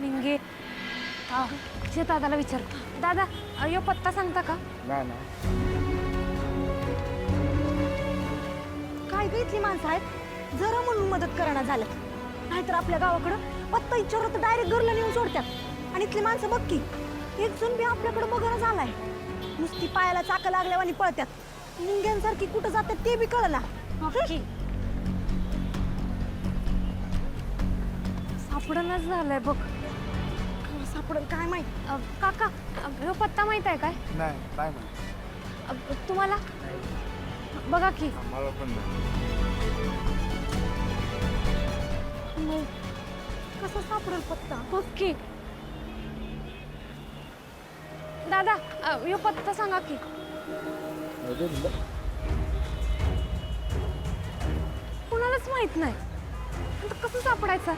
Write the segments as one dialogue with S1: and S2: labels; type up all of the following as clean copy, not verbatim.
S1: निंगे दादाला विचार. दादा यो पत्ता सांगता का?
S2: नाही नाही.
S3: काय ग इथली माणसं आहेत जरा म्हणून मदत करणं झालं नाहीतर आपल्या गावाकडं पत्ता इच्छावर तर डायरेक्ट घरला नेऊन सोडतात. आणि इथली माणसं बघ की एक जण बी आपल्याकडे बघायला झालाय. नुसती पायाला चाकं लागल्यावानी पळत्यात. निंग्यांसारखी कुठं जातात ते बी कळना.
S1: सापडणच झालंय बघ.
S3: सापडल काय माहित.
S1: काका यो पत्ता माहित आहे काय?
S2: नाही काय म्हणते
S1: तुम्हाला बघा की.
S2: मला पण नाही.
S3: कसं सापडेल पत्ता?
S1: बघ की. दादा यो पत्ता सांगा की. कुणालाच माहित नाही. आता कसं सापडायचं?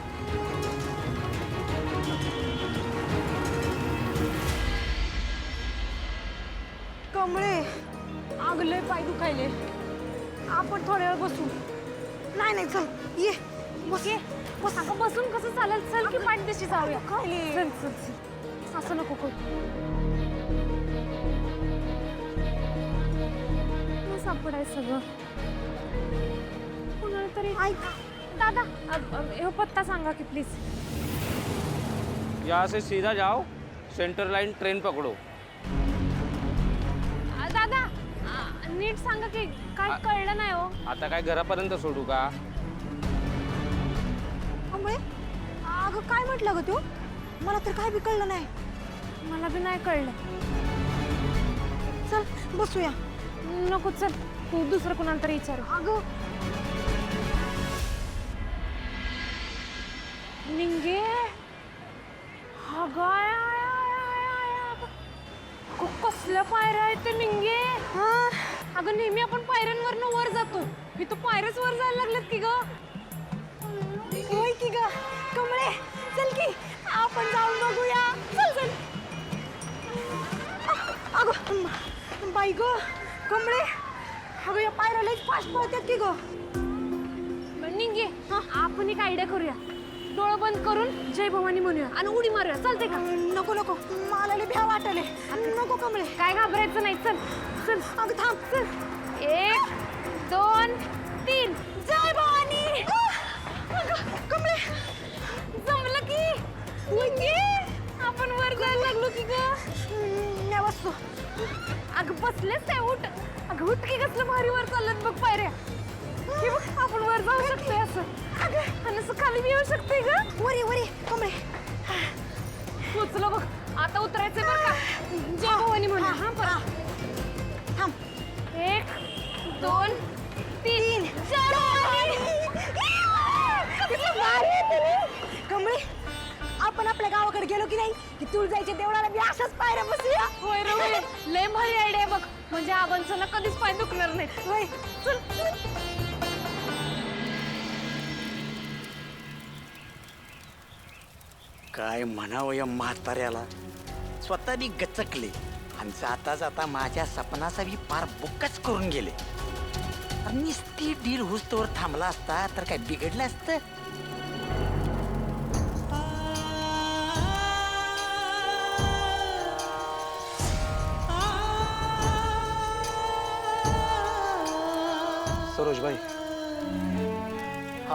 S3: कमळे आगले पाय दुखायले. आपण थोड्या वेळ बसू. नाही नाही चल ये बस ये
S1: बस अगं बसून कसं चालेल? चल की पाठदेशी जाऊया.
S3: खाली.
S1: चल चल चल. असं नको करू. सापडायचं सगळं कुणाला तरी.
S3: ऐक
S1: दादा यो पत्ता सांगा की प्लीज.
S4: यहाँ से सीधा जाओ, सेंटर लाइन ट्रेन पकड़ो.
S1: दादा नीट सांगा की काय कळलं नाही हो.
S4: आता काय घरापर्यंत सोडू का?
S3: कमळे अगं काय म्हटलं ग तू? मला तर काय बी कळलं नाही.
S1: मला बी नाही कळलं.
S3: चल बसूया.
S1: नको चल तू दुसरं कुणाला तरी विचार.
S3: अगं
S1: निंगे हा गाय कसल्या पायऱ्या आहेत ते निंगे. अगं नेहमी आपण पायऱ्यांवरनं वर जातो. मी तर पायऱ्याच वर जायला लागलेत की ग.
S3: होय की ग कमळे चल की आपण जाऊन बघूया. चल चल. अगं बाई ग कमळे अगं या पायऱ्या लईच फास्ट पळतात की ग.
S1: निंगे आपण एक आयडिया करूया. डोळं बंद करून जय भवानी म्हणूया आणि उडी मारूया. चालते का?
S3: नको नको मला लई भ्या वाटले. नको कमळे.
S1: काय घाबरायचं नाही. चल चल.
S3: अगं थांब चल.
S1: 1 2 3 जय भवानी.
S3: अगं कमळे
S1: जमलं की. निंगे आपण वर जायला लागलो की ग.
S3: मी बसतो.
S1: अगं बसलेच आहे. उठ. अगं उठ की. कसलं भारी वर चालत बघ पायऱ्या. हे बघ आपण वर जाऊ शकतोय असं. आणि असं खाली बी येऊ शकतोय ग.
S3: वरी वरी कमळे.
S1: पोचलो बघ. आता उतरायचंय बरं का. जय भवानी म्हणून. हा परत.
S3: थांब.
S1: 1 2 3 जय भवानी.
S3: किती भारी आहे तुम्ही. कमळे आपण आपल्या गावाकडे गेलो की नाही की तुळजाईच्या देवळाला बी अशाच पायऱ्या बसूया.
S1: होय रे होय. लय भारी आयडिया बघ. म्हणजे आबांचं कधीच पाय दुखणार नाही.
S3: होय
S1: चल.
S5: काय म्हणावं या म्हाताऱ्याला. स्वतःनी गचकले आणि जाता जाता माझ्या सपनाचा बी पार बुक्कच करून गेले. नुसती डील हुस्तवर थांबला असता तर काय बिघडलं असतं.
S6: सरोजबाई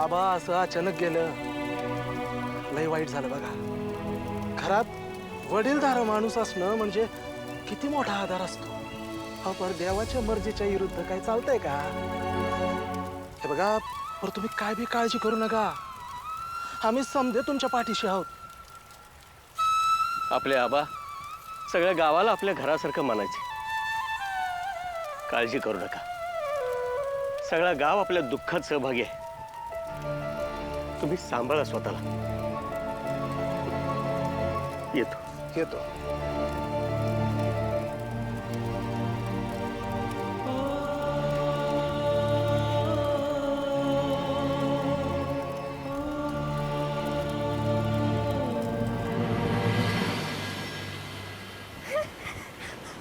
S6: आबा असं अचानक गेलं लय वाईट झालं बघा. घरात वडीलधारा माणूस असणं म्हणजे किती मोठा आधार असतो. हा पर देवाच्या मर्जीच्या विरुद्ध काय चालतंय का? हे बघा पर तुम्ही काय बी काळजी करू नका. आम्ही समजे तुमच्या पाठीशी आहोत.
S7: आपले आबा सगळ्या गावाला आपल्या घरासारखं मानायचे. काळजी करू नका. सगळा गाव आपल्या दुःखात सहभागी आहे. तुम्ही सांभाळा स्वतःला. येतो.
S6: येतो.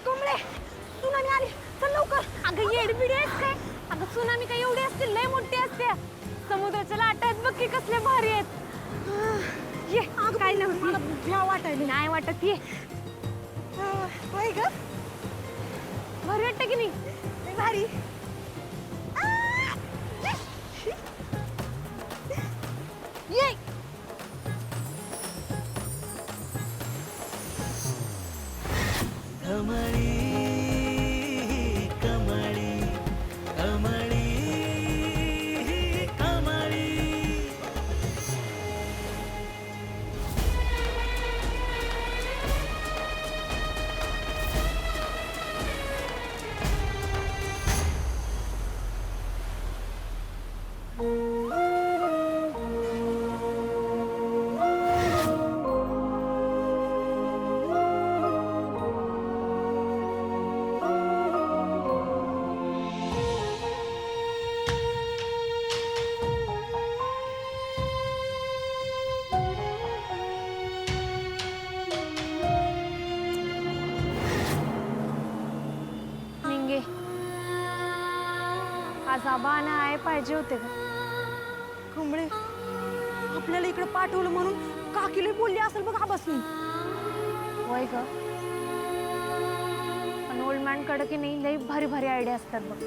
S3: कमळे सुनामी आली. चल लवकर.
S1: अगं येडबिडी आहेस काय? अगं सुनामी काय एवढी असते? लय मोठी असते. समुद्राच्या लाटा आहेत बघ की कसल्या भारी आहेत. ये काय नव्हती.
S3: भ्या वाटायला
S1: नाही वाटत ये
S3: होय ग
S1: भारी वाटतं की नाही
S3: लय भारी ये
S1: निंगे आज आबा आणि आय पाहिजे होते का
S3: कमळे आपल्याला इकडे पाठवलं म्हणून काकीला बोलली असेल बघ आबासनी
S1: होय ग पण ओल्ड मॅन कडे की नाही लई भारी भारी आयडिया असतात बघ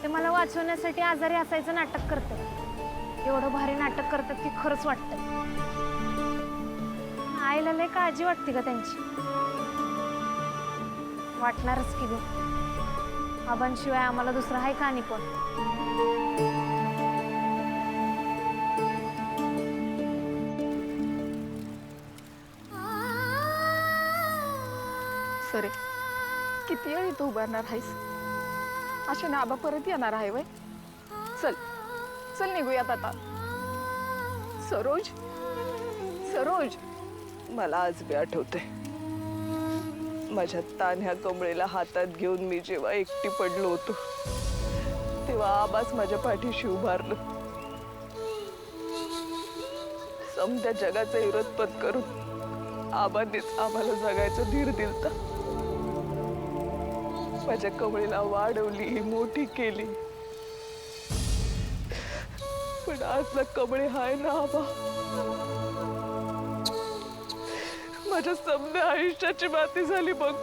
S1: ते मला वाचवण्यासाठी आजारी असायचं नाटक करतात एवढं भारी नाटक करतात की खरंच वाटतं आईला लई काळजी वाटते का त्यांची वाटणारच की ग आबांशिवाय आम्हाला दुसरं आहे का आणि कोण
S8: सरे किती वेळ इथं उभारणार आहेस अशा ना आबा परत येणार आहे वय चल चल निघूयात आता सरोज सरोज मला आज बी आठवते माझ्या तान्ह्या कमळेला हातात घेऊन मी जेव्हा एकटी पडलो होतो तेव्हा आबाच माझ्या पाठीशी उभारलं समत्या जगाचा विरोध पत्करून आबांनीच आम्हाला जगायचा धीर दिलता माझ्या कमळीला वाढवली मोठी केली पण आज ना कमळे हाय ना आबा माझ्या समध्या आयुष्याची माती झाली बघ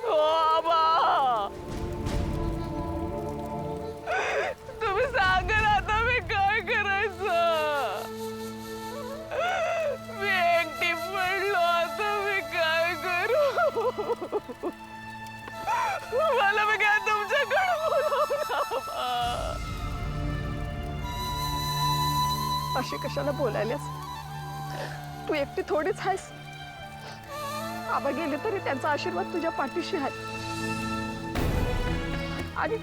S8: ओ आबा तुम्ही सांगा ना आता मी काय करायचं मी एकटी पडलो आता मी काय करू मला मी काय तुमच्याकडे बोलवलं अशी कशाला बोलायल्यास तू एकटी थोडीच आहेस आबा गेले तरी त्यांचा आशीर्वाद तुझ्या पाठीशी आहे आणि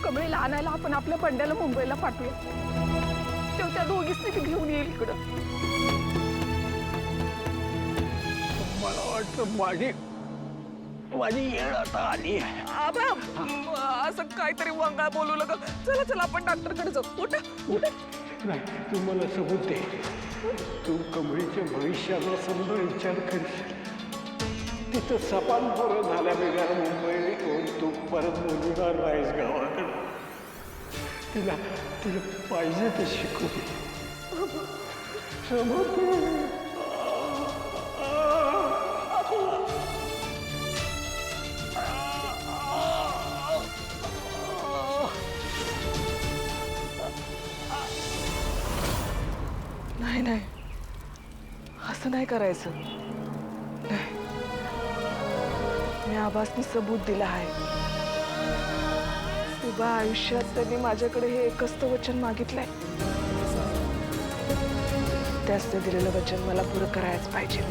S8: कमळीला आणायला आपण आपल्या बंड्याला मुंबईला पाठवूया तेव्हा त्या दोघींनी ती घेऊन येईल इकडं
S7: मला वाटतं माझी येळ आता आली आहे
S8: आबा असं काहीतरी वंगाळ बोलू नका चला चला आपण डॉक्टरकडे जाऊ उठा उठा
S7: नाही तू मला सबूत दे तू कमळीच्या भविष्याचा समजा विचार करशील तिथं सपान पोरं झाल्या बिगर मुंबईला येऊन तू परत बोलणार नाहीस गावाकडे तिला तिला पाहिजे ते शिकू सबूत दे.
S8: नाही नाही असं नाही करायचं नाही मी आबासनी सबूत दिला आहे उभा आयुष्यात त्यांनी माझ्याकडे हे एकच तर वचन मागितलंय त्याच ते दिलेलं वचन मला पुरं करायच पाहिजे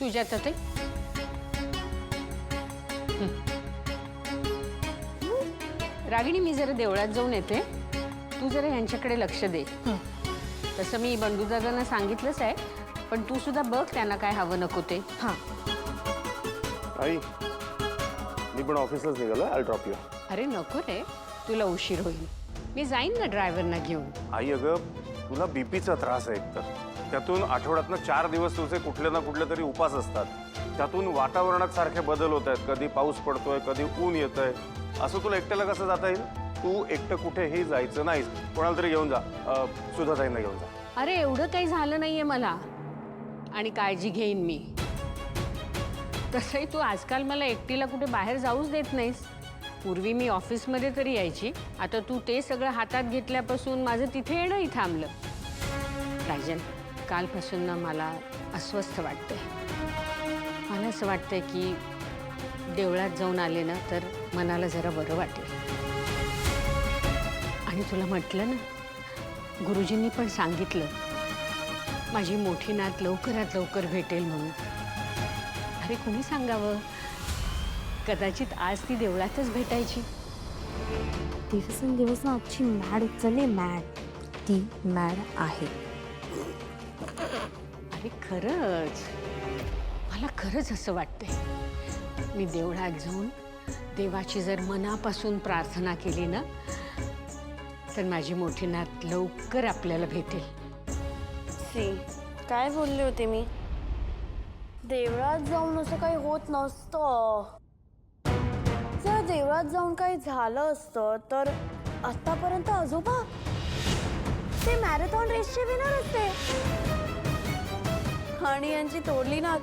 S9: सुजाता ते रागिणी मी जरा देवळात जाऊन येते तू जरा यांच्याकडे लक्ष दे तसं मी बंडूदादांना सांगितलंच आहे पण तू सुद्धा बघ त्यांना काय हवं नको ते हां
S2: आई मी पण ऑफिसलाच निघालो आय ड्रॉप यू
S9: अरे नको रे तुला उशीर होईल. मी जाईन ना ड्रायव्हरना घेऊन.
S10: आई अगं तुला बीपीचा त्रास आहे एकतर, त्यातून आठवड्यातनं 4 दिवस तुझे कुठले ना कुठले तरी उपास असतात, त्यातून वातावरणात सारखे बदल होत आहेत, कधी पाऊस पडतोय कधी ऊन येतंय, असं तुला एकट्याला कसं जाता येईल? तू एकटं कुठेही जायचं नाहीस, कोणाला तरी घेऊन जा, सुधाताईंना घेऊन जा.
S9: अरे एवढं काही झालं नाहीये मला, आणि काळजी घेईन मी. तसंही तू आजकाल मला एकटीला कुठे बाहेर जाऊच देत नाहीस. पूर्वी मी ऑफिसमध्ये तरी यायची, आता तू ते सगळं हातात घेतल्यापासून माझं तिथे येणंही थांबलं. राजन, कालपासून ना मला अस्वस्थ वाटतंय. मला असं वाटतंय की देवळात जाऊन आले ना तर मनाला जरा बरं वाटेल. आणि तुला म्हटलं ना, गुरुजींनी पण सांगितलं माझी मोठी नात लवकरात लवकर भेटेल म्हणून. अरे कोणी सांगावं, कदाचित आज ती देवळातच भेटायची.
S1: दिवसेंदिवस ना आजची मॅड उचलली, मॅड ती मॅड आहे.
S9: अरे खरंच, मला खरंच असं वाटतंय. मी देवळात जाऊन देवाची जर मनापासून प्रार्थना केली ना तर माझी मोठी नात लवकर आपल्याला भेटेल.
S1: काय बोलले होते मी? देवळात जाऊन असं काही होत नसतं. जर देवळात जाऊन काही झालं असतं तर आतापर्यंत आजोबा ते मॅरेथॉन रेसचे विनर असते, आणि यांची तोडली ना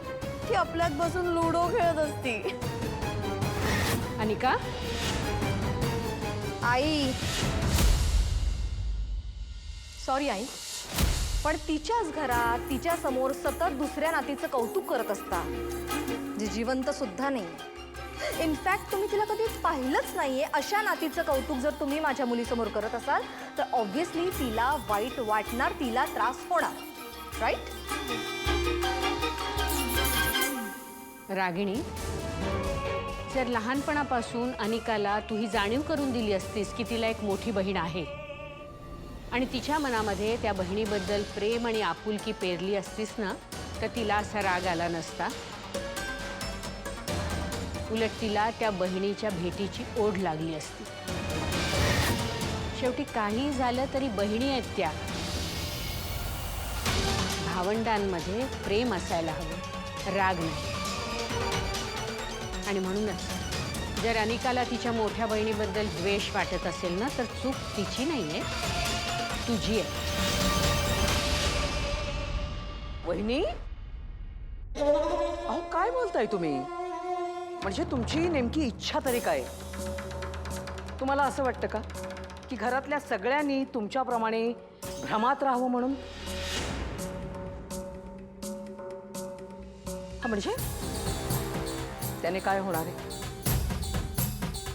S1: ती आपल्यात बसून लुडो खेळत असती.
S9: आणि का
S3: आई, सॉरी आई, पण तिच्याच घरात तिच्या समोर सतत दुसऱ्या नातीचं कौतुक करत असता, जे जिवंत सुद्धा नाही. इनफॅक्ट तुम्ही तिला कधी पाहिलंच नाहीये अशा नातीचं कौतुक जर तुम्ही माझ्या मुलीसमोर करत असाल तर ऑब्व्हियसली तिला वाईट वाटणार, तिला त्रास होणार, राईट?
S9: रागिणी, जर लहानपणापासून अनिकाला तू ही जाणीव करून दिली असतीस की तिला एक मोठी बहीण आहे आणि तिच्या मनामध्ये त्या बहिणीबद्दल प्रेम आणि आपुलकी पेरली असतीस ना तर तिला असा राग आला नसता. उलट तिला त्या बहिणीच्या भेटीची ओढ लागली असती. शेवटी काही झालं तरी बहिणी आहेत त्या. भावंडांमध्ये प्रेम असायला हवं, राग नाही. आणि म्हणूनच जर अनिकाला तिच्या मोठ्या बहिणीबद्दल द्वेष वाटत असेल ना तर चूक तिची नाहीये, तुझी आहे.
S11: वहिनी, अहो काय बोलताय तुम्ही? म्हणजे तुमची नेमकी इच्छा तरी काय? तुम्हाला असं वाटतं का की घरातल्या सगळ्यांनी तुमच्याप्रमाणे भ्रमात राहावं म्हणून? हा म्हणजे त्याने काय होणार आहे?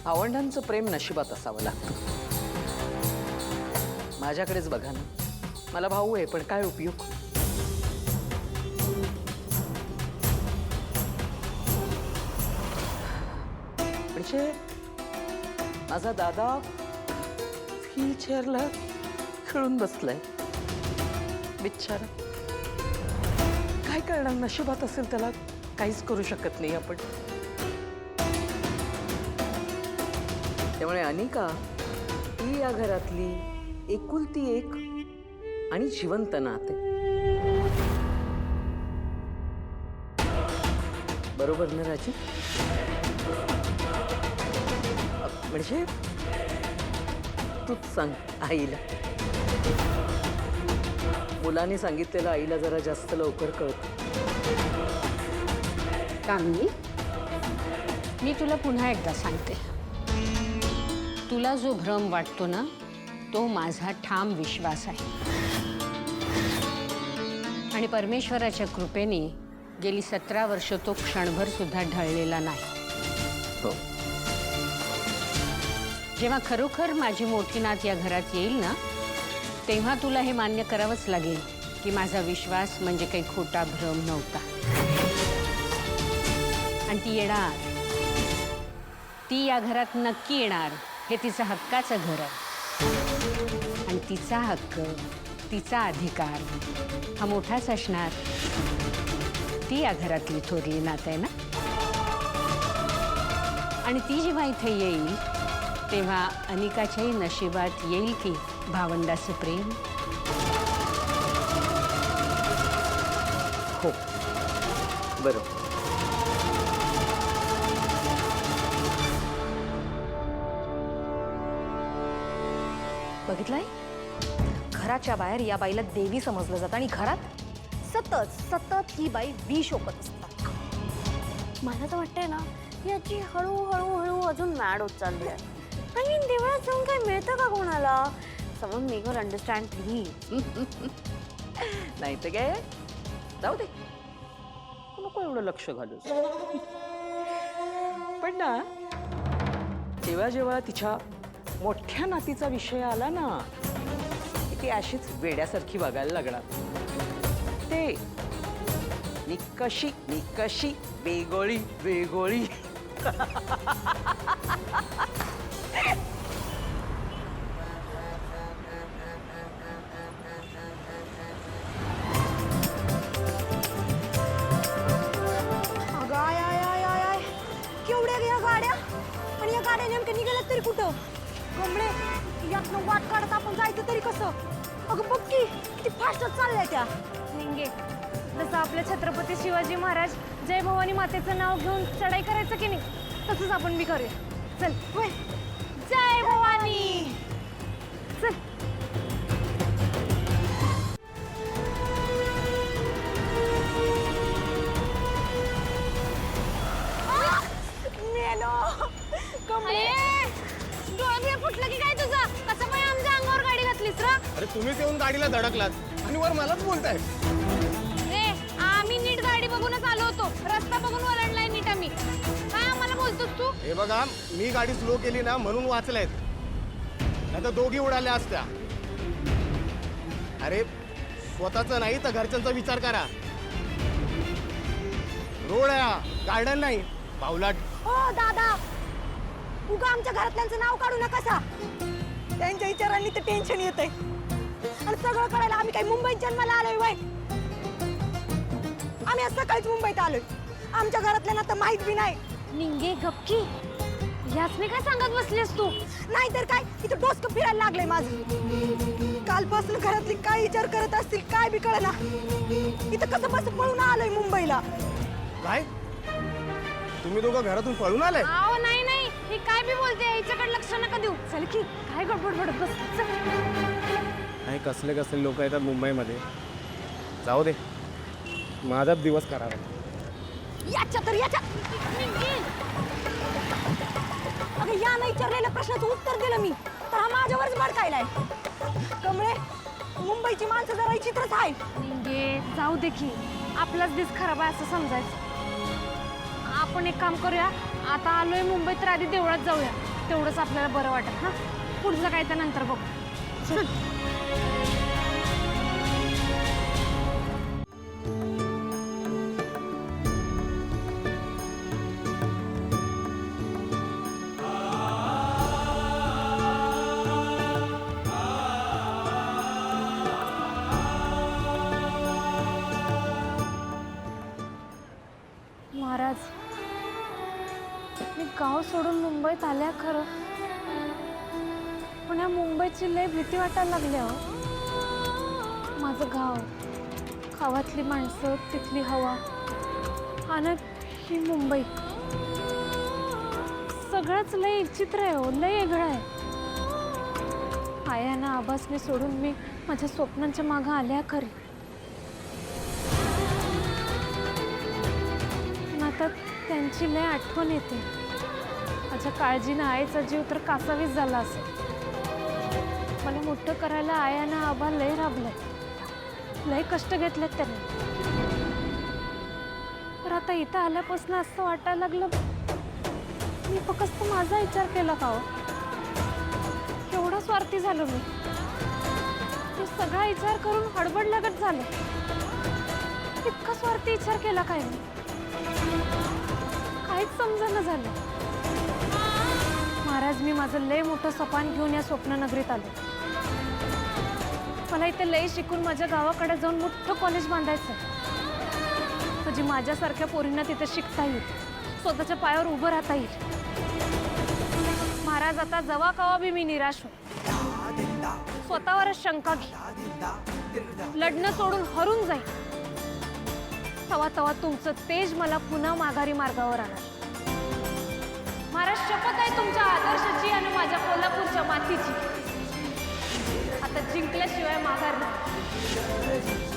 S11: भावंडांचं प्रेम नशिबात असावं लागतं. माझ्याकडेच बघा ना, मला भाऊ आहे पण काय उपयोग? म्हणजे माझा दादा व्हीलचेअरला खिळून बसलाय बिचारा. काय करणार, नशिबात असेल त्याला काहीच करू शकत नाही आपण. त्यामुळे अनिका ही या घरातली एकुलती एक आणि जिवंत नाते. बरोबर ना राजी? म्हणजे तूच सांग आईला. मुलांनी सांगितलेलं आईला जरा जास्त लवकर कळतं.
S9: कामिनी, मी तुला पुन्हा एकदा सांगते, तुला जो भ्रम वाटतो ना तो माझा ठाम विश्वास आहे. आणि परमेश्वराच्या कृपेने गेली 17 वर्ष तो क्षणभर सुद्धा ढळलेला नाही.
S11: हो.
S9: जेव्हा खरोखर माझी मोठी नात या घरात येईल ना तेव्हा तुला हे मान्य करावंच लागेल की माझा विश्वास म्हणजे काही खोटा भ्रम नव्हता. आणि ती येणार, ती या घरात नक्की येणार. हे तिचं हक्काचं घर आहे आणि तिचा हक्क, तिचा अधिकार हा मोठाच असणार. ती या घरातली थोरली नात आहे ना. आणि ती जेव्हा इथे येईल तेव्हा अनिकाच्याही नशिबात येईल की भावंडाचं प्रेम.
S6: हो बरं.
S3: बघितलंय, घराच्या बाहेर या बाईला देवी समजलं जातं आणि घरात सतत सतत ही बाई विष ओपत असतात.
S1: मला तर वाटतंय ना याची हळूहळू हळू अजून मॅड होत चालली आहे. आणि देवळात जाऊन काय मिळतं का कोणाला? समन मेक हर अंडरस्टँड प्लीज.
S11: नाही तर काय, जाऊ दे, नको एवढं लक्ष घालूस. पण ना जेव्हा जेव्हा तिच्या मोठ्या नातीचा विषय आला ना की ती अशीच वेड्यासारखी वागायला लागणार. ते निकशी वेगोळी वेगोळी.
S3: अगं आय आय आय आय आय केवढ्या ग या गाड्या, आणि या गाड्या नेमक्या निघाल्यात तरी कुठं? गमळे, यातनं वाट काढत आपण जायचं तरी कसं? अगं बघ की किती फास्ट चालल्या त्या.
S1: निंगे जसं आपल्या छत्रपती शिवाजी महाराज जय भवानी मातेचं नाव घेऊन चढाई करायचं की नाही, तसंच आपण बी करूया. चल होय, जय भवानी. चल.
S3: मेलो कमळे.
S1: डोळे फुटलं की काय तुझं? कसं काय आमच्या अंगावर गाडी घातलीस रा?
S6: अरे तुम्हीच येऊन गाडीला धडकलात आणि वर मलाच बोलताय.
S1: आम्ही नीट गाडी बघूनच आलो होतो, रस्ता बघून वळणलाय नीट आम्ही. काय आम्हाला बोलतोस तू?
S6: हे बघा, मी गाडी स्लो केली ना म्हणून वाचलेत, नाही तर दोघी उडाल्या असत्या. अरे स्वतःचा नाही तर घरच्यांचा विचार करा. रोड आहे, गार्डन नाही. पावलाट.
S3: हो दादा, उगा आमच्या घरातल्यांचं नाव काढू नका. त्यांच्या विचारांनी तर टेन्शन येतंय. आणि सगळं करायला आम्ही काही मुंबईत जन्माला आलोय वय? आम्ही आज सकाळीच मुंबईत आलोय. आमच्या घरातल्यांना तर माहित बी नाही.
S1: निंगे गपकी, याच मी काय सांगत बसलीस तू?
S3: नाहीतर काय, इथं डोसकं फिरायला लागलंय माझं. कालपासून घरातली काय विचार करत असतील काय बी कळना. इथं कसं बस पळून आलोय मुंबईला.
S6: काय तुम्ही दोघं घरातून पळून आलाय?
S1: अहो नाही नाही, ही काय बी बोलते, हिच्याकडे लक्ष नका देऊ. चल की, काय गडबड बडत बस. चल.
S6: नाही, कसले कसले लोक येतात मुंबईमध्ये. जाऊ दे, माझाच दिवस करावा.
S3: याच्या तर याच्या. अगं या नाही विचारलेल्या प्रश्नाचं उत्तर दिलं मी, तर हा माझ्यावरच भडकायलाय. कमळे, मुंबईची माणसं जरा विचित्रच आहे.
S1: निंगे जाऊ दे की, आपलाच दिस खराब आहे असं समजायचं. आपण एक काम करूया, आता आलोय मुंबईत तर आधी देवळात जाऊया, तेवढंच आपल्याला बरं वाटेल. हा, पुढचं काय तर नंतर बघू. चल. महाराज, मी गाव सोडून मुंबईत आल्या खरं, पण या मुंबईची लय भीती वाटायला लागली. माझं गाव, गावातली माणसं, तिथली हवा आणि ही मुंबई, सगळंच लय विचित्र आहे हो, लय वेगळं आहे. आया ना आबासने सोडून मी माझ्या स्वप्नांच्या मागं आल्या खरी, आता त्यांची लय आठवण येते. माझ्या काळजीनं आईचा जीव तर कासावीस झाला असेल. मला मोठं करायला आयानं आबा लय राबलाय, लय कष्ट घेतलेत त्यांनी. तर आता इथं आल्यापासून असं वाटायला लागलं मी फक्त माझा विचार केला का हो? केवढा स्वार्थी झालो मी. तो सगळा विचार करून हडबडल्यागत झालं. इतका स्वार्थी विचार केला काय मी? काहीच समजेना झालं. महाराज, मी माझं लय मोठं सपान घेऊन या स्वप्ननगरीत आलो. मला इथे लय शिकून माझ्या गावाकडे जाऊन मोठं कॉलेज बांधायचं, म्हणजे माझ्यासारख्या पोरींना तिथे शिकता येईल, स्वतःच्या पायावर उभं राहता येईल. महाराज,
S3: जाता जवा कवा बी मी निराश हो, स्वतःवरच शंका घे, लढणं सोडून हरून जाईल, तवा तवा तुमचं तेज मला पुन्हा माघारी मार्गावर आणणार. महाराज शपथ आहे तुमच्या आदर्शाची आणि माझ्या कोल्हापूरच्या मातीची. आता जिंकल्याशिवाय माघार नाही.